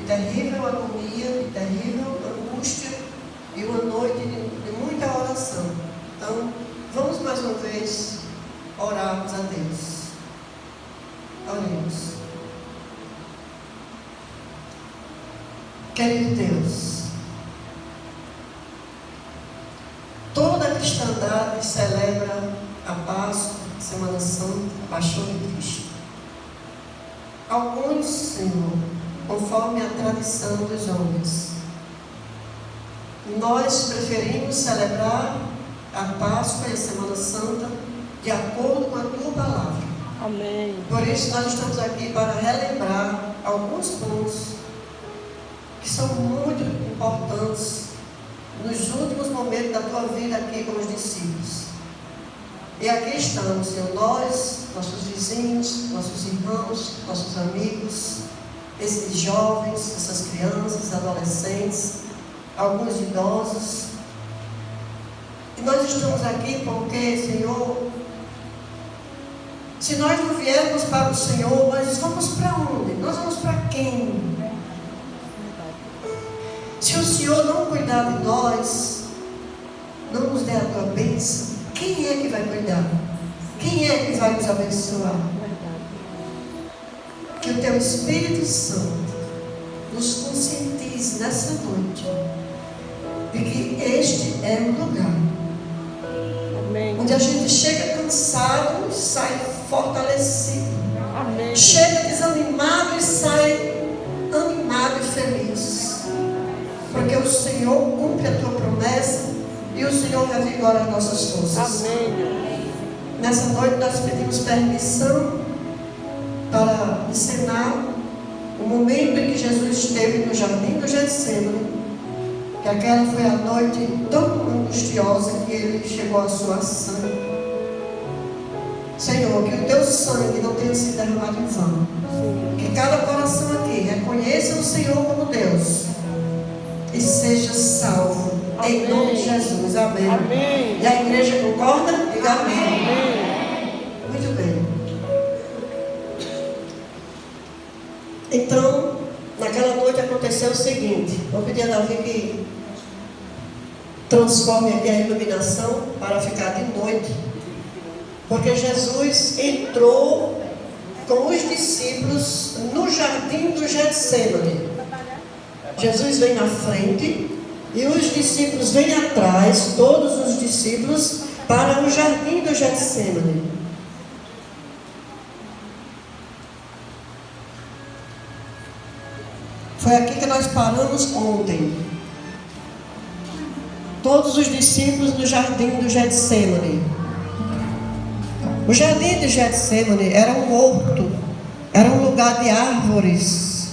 terrível agonia, de terrível angústia e uma noite de muita oração. Então, vamos mais uma vez orarmos a Deus. Oremos. Querido Deus, toda a cristandade celebra a Páscoa, a Semana Santa, a Paixão de Cristo. Alguns, Senhor, conforme a tradição dos homens. Nós preferimos celebrar a Páscoa e a Semana Santa de acordo com a Tua Palavra. Amém. Por isso nós estamos aqui para relembrar alguns pontos que são muito importantes nos últimos momentos da Tua vida aqui com os discípulos. E aqui estamos, Senhor, nós, nossos vizinhos, nossos irmãos, nossos amigos, esses jovens, essas crianças, adolescentes, alguns idosos. E nós estamos aqui porque, Senhor, se nós não viermos para o Senhor, nós vamos para onde? Nós vamos para quem? Se o Senhor não cuidar de nós, não nos der a Tua bênção, quem é que vai cuidar? Quem é que vai nos abençoar? Que o Teu Espírito Santo nos conscientize nessa noite de que este é o lugar onde a gente chega cansado e sai fortalecido. Amém. Chega desanimado e sai animado e feliz. Porque o Senhor cumpre a Tua promessa e o Senhor revigora as nossas forças. Amém. Nessa noite nós pedimos permissão para encenar o momento em que Jesus esteve no jardim do Getsemane, que aquela foi a noite tão angustiosa que Ele chegou à sua ação. Senhor, que o Teu sangue não tenha sido derramado em vão. Que cada coração aqui reconheça o Senhor como Deus e seja salvo. Amém. Em nome de Jesus. Amém. Amém. E a igreja concorda? Diga amém. Amém. Muito bem. Então, naquela noite aconteceu o seguinte. Vou pedir a Davi que transforme aqui a iluminação para ficar de noite. Porque Jesus entrou com os discípulos no jardim do Getsemane. Jesus vem na frente e os discípulos vêm atrás, todos os discípulos, para o jardim do Getsemane. Foi aqui que nós paramos ontem. Todos os discípulos no jardim do Getsemane. O jardim do Getsemane era um horto, era um lugar de árvores,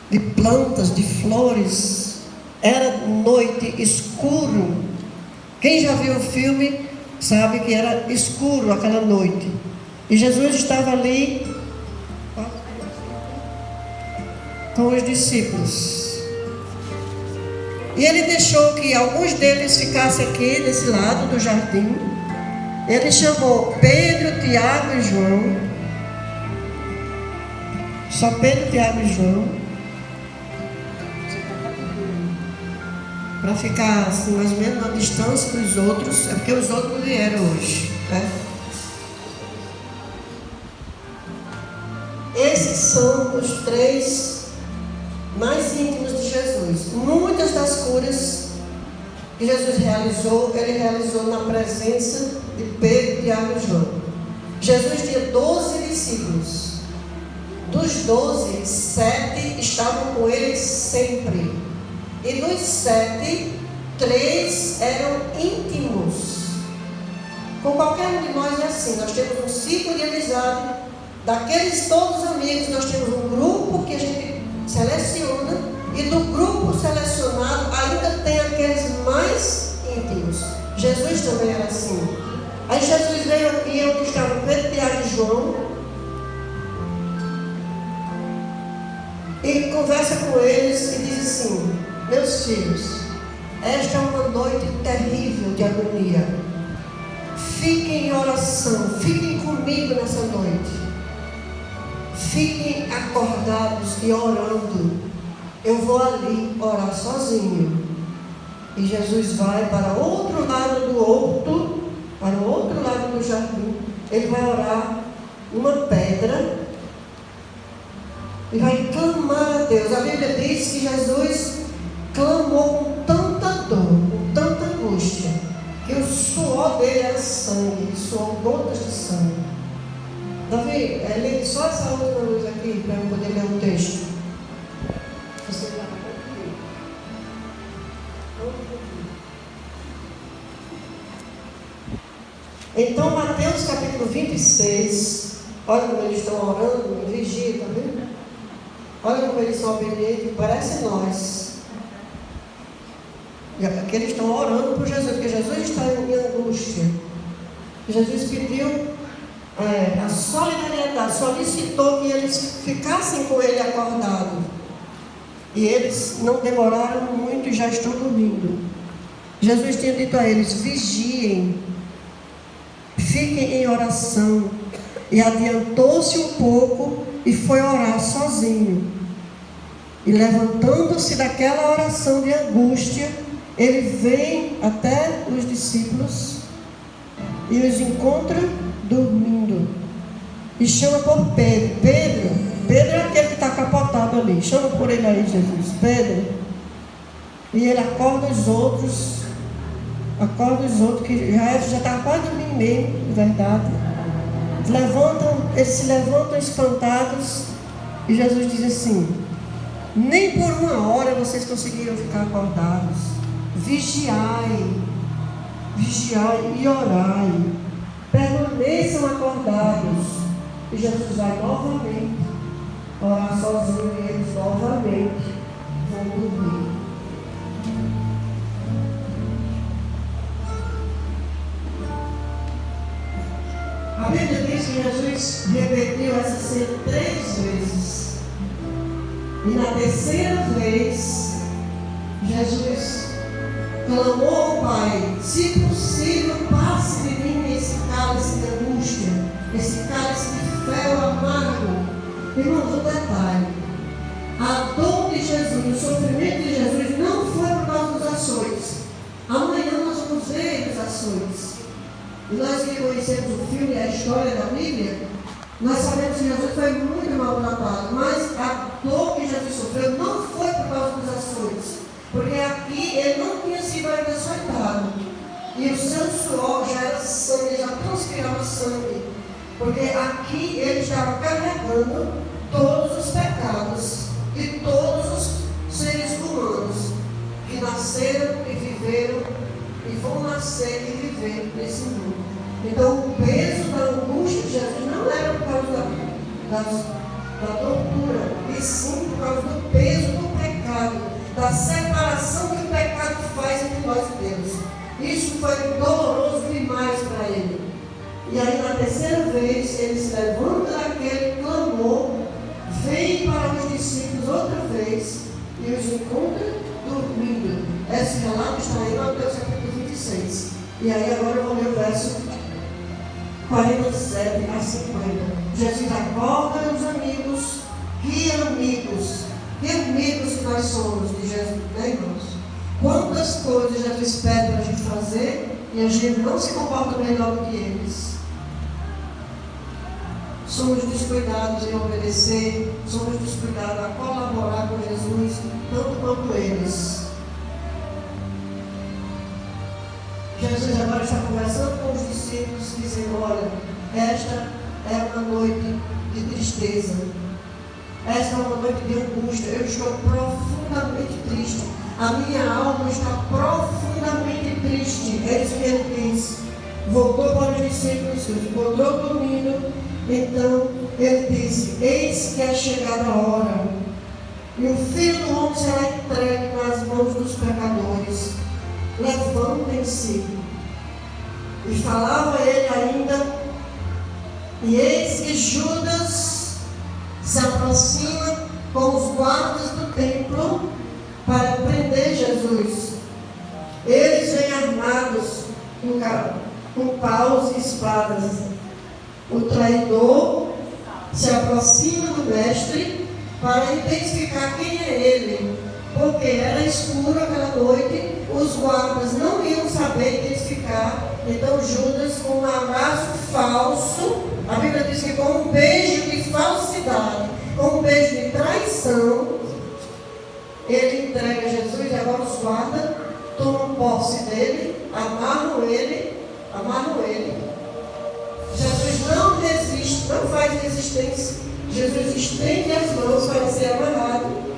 de plantas, de flores. Era noite, escuro. Quem já viu o filme sabe que era escuro aquela noite. E Jesus estava ali com os discípulos. E Ele deixou que alguns deles ficassem aqui, desse lado do jardim. Ele chamou Pedro, Tiago e João. Só Pedro, Tiago e João. Para ficar assim, mais ou menos uma distância dos outros. É porque os outros não vieram hoje, né? Esses são os três mais íntimos de Jesus. Muitas das curas que Jesus realizou, Ele realizou na presença de Pedro, Tiago e João. Jesus tinha 12 discípulos. Dos 12, 7 estavam com Ele sempre. E dos 7, 3 eram íntimos. Com qualquer um de nós é assim. Nós temos um ciclo de amizade. Daqueles todos amigos, nós temos um grupo que a gente seleciona. E do grupo selecionado, ainda tem aqueles mais íntimos. Jesus também era assim. Aí Jesus veio aqui, onde estavam Pedro, Tiago e João. E conversa com eles e diz assim: meus filhos, esta é uma noite terrível de agonia. Fiquem em oração, fiquem comigo nessa noite. Fiquem acordados e orando. vou ali orar sozinho. E Jesus vai para outro lado do horto, para o outro lado do jardim. Ele vai orar numa pedra e vai clamar a Deus. A Bíblia diz que Jesus clamou com tanta dor, com tanta angústia, que o suor dele era sangue, ele suou gotas de sangue. Davi, ligue só essa outra luz aqui para eu poder ler o texto. Você vai comigo. Então, Mateus capítulo 26, olha como eles estão orando, em vigia, tá vendo? Olha como eles são obedientes, parece nós. E aqui eles estão orando por Jesus, porque Jesus está em angústia. Jesus pediu a solidariedade, solicitou que eles ficassem com ele acordado. E eles não demoraram muito e já estão dormindo. Jesus tinha dito a eles: vigiem, fiquem em oração. E adiantou-se um pouco e foi orar sozinho. E levantando-se daquela oração de angústia, ele vem até os discípulos e os encontra dormindo. E chama por Pedro. Pedro é aquele que está capotado ali. Chama por ele aí, Jesus. Pedro. E ele acorda os outros que já estavam quase dormindo mesmo, de verdade. Eles se levantam espantados. E Jesus diz assim: nem por uma hora vocês conseguiram ficar acordados. Vigiai e orai. Permaneçam acordados. E Jesus vai novamente orar sozinho e eles novamente vão dormir. A Bíblia diz que Jesus repetiu essa cena 3 vezes. E na terceira vez, Jesus clamou ao Pai: se possível, passe de mim esse cálice de angústia, esse cálice de fel amargo. Irmãos, um detalhe: a dor de Jesus, o sofrimento de Jesus não foi por causa dos açoites. Amanhã nós vamos ver os açoites. E nós que conhecemos o filme e a história da Bíblia, nós sabemos que Jesus foi muito maltratado, mas a dor que Jesus sofreu não foi por causa dos açoites, porque aqui ele não tinha sido ainda açoitado, e o seu suor já era sangue, já transpirava sangue, porque aqui ele estava carregando todos os pecados de todos os seres humanos que nasceram e viveram e vão nascer e viver nesse mundo. Então o peso da angústia de Jesus não era por causa da tortura, e sim por causa do peso do pecado, da separação que o pecado faz entre nós e Deus. Isso foi doloroso demais para ele. E aí na terceira vez ele se levanta daquele clamor, vem para os discípulos outra vez e os encontra dormindo. Esse relato está em Mateus capítulo 26. E aí agora eu vou ler o verso 47 a 50. Jesus acorda os amigos. Que amigos que nós somos de Jesus, né, irmãos? Quantas coisas Jesus pede para a gente fazer e a gente não se comporta melhor do que eles. Somos descuidados em obedecer, somos descuidados a colaborar com Jesus, tanto quanto eles. Jesus agora está conversando com os discípulos, dizendo: olha, esta é uma noite de tristeza, esta é uma noite de angústia, eu estou profundamente triste, a minha alma está profundamente triste. É isso que ele diz. Voltou para os discípulos, se encontrou dormindo. Então ele disse: eis que é chegada a hora, e o Filho do Homem será entregue nas mãos dos pecadores. Levantem-se. E falava ele ainda, e eis que Judas se aproxima com os guardas do templo para prender Jesus. Eles vêm armados com paus e espadas. O traidor se aproxima do mestre para identificar quem é ele. porque era escuro aquela noite, os guardas não iam saber identificar. Então Judas, com um abraço falso, a Bíblia diz que com um beijo de falsidade, com um beijo de traição, ele entrega Jesus. E agora os guardas tomam posse dele, amarram ele. Jesus não resiste, não faz resistência. Jesus estende as mãos para ser amarrado.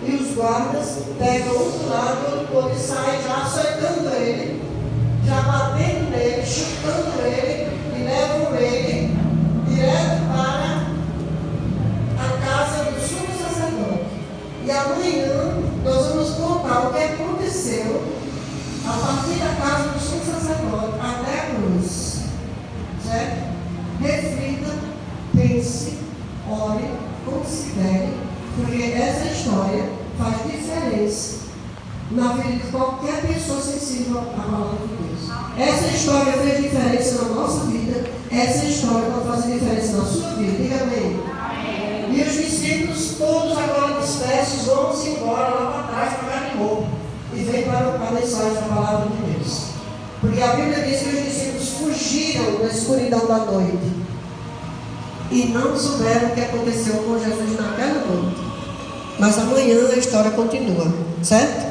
E os guardas pegam um do lado, outro e saem já açoitando ele, já batendo nele, chutando ele, e levam ele direto para a casa do sumo sacerdote. E amanhã nós vamos contar o que aconteceu a partir da casa do sumo sacerdote até a cruz. Certo? Reflita, pense, ore, considere, porque essa história faz diferença na vida de qualquer pessoa sensível à palavra de Deus. Essa história fez diferença na nossa vida, essa história vai fazer diferença na sua vida. Diga amém. E os discípulos todos agora dispersos vão-se embora lá para trás para cá de novo e vem para a mensagem da palavra de Deus. Porque a Bíblia diz que os discípulos fugiram da escuridão da noite e não souberam o que aconteceu com Jesus naquela noite. Mas amanhã a história continua, certo?